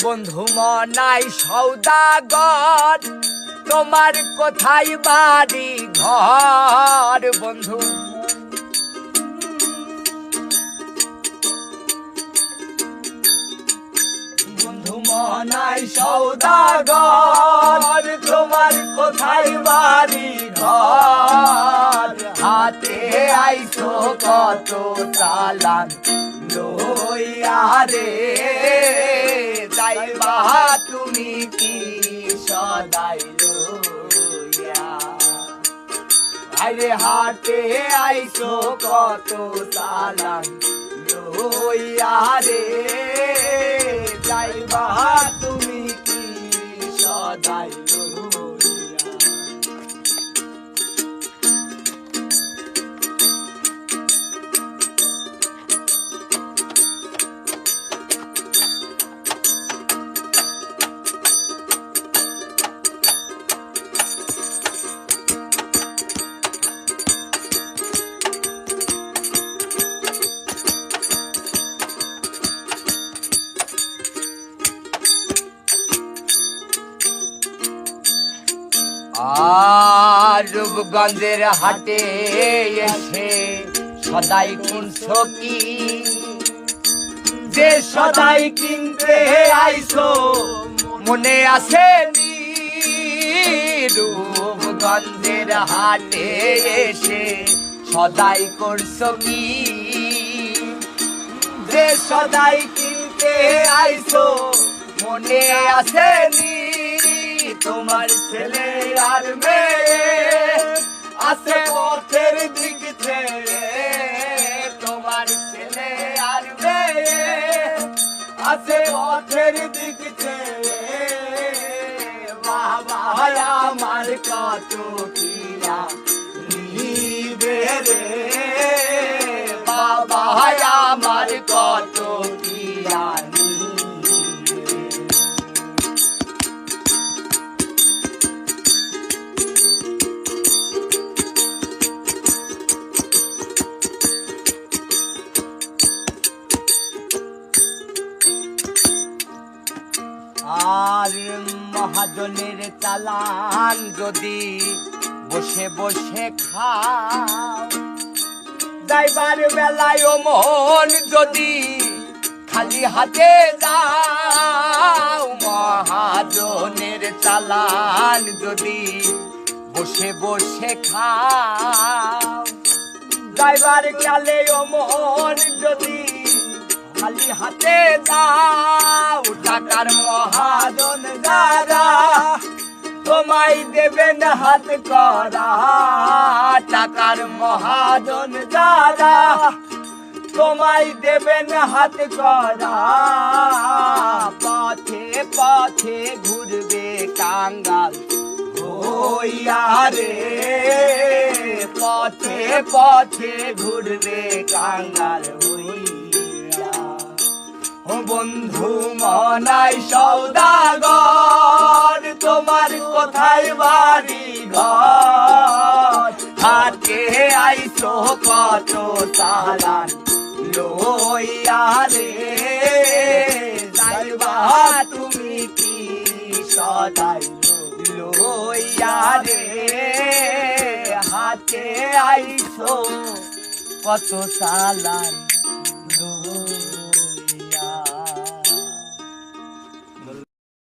বন্ধু মনাই সৌদাগর, তোমার কোথায় বাড়ি ঘর? বন্ধু বন্ধু মনাই সৌদাগর, তোমার কোথায় বাড়ি ঘর? হাতে আইছো কত চালান লইয়া রে, যাইবা তুমি কি সদাই লইয়া? আরে হাতে আইছো কত চালান লইয়া রে, যাইবা তুমি কি সদাই লইয়া? আর রূপগঞ্জের হাটে এসে সদাই কিনছো কি? যে সদাই কিনতে আইছো মনে আছে নি? রূপগঞ্জের হাটে এসে সদাই করছো কি? যে সদাই কিনতে আইছো মনে আছে নি? তোমার ছেলে আর মেয়ে আছে পথের দিক ছেড়ে, তোমার ছেলে আর মেয়ে আছে পথের দিক ছেড়ে। বাবা আমার কত কিরা নিবে রে, বাবা আমার কত কিরা আর মহাজনের চালান যদি বসে বসে খাও, যাইবার বেলায় মন যদি খালি হাতে যাও। মহাজনের চালান যদি বসে বসে খাও, যাইবার গেলে মন যদি খালি হাতে যাও। টাকার মহাজন যারা তোমায় দেবেন হাত করা, টাকার মহাজন যারা তোমায় দেবেন হাত করা। পথে পথে ঘুরবে কাঙ্গাল হইয়া রে, পথে পথে ঘুরবে কাঙ্গাল হইয়া। ও বন্ধু মনাই সৌদাগর, তোমার কোথায় বাড়ি ঘর? হাতে আইছো কত চালান লইয়া রে, যাইবা তুমি কি সদাই লইয়া রে? হাতে আইছো কত চালান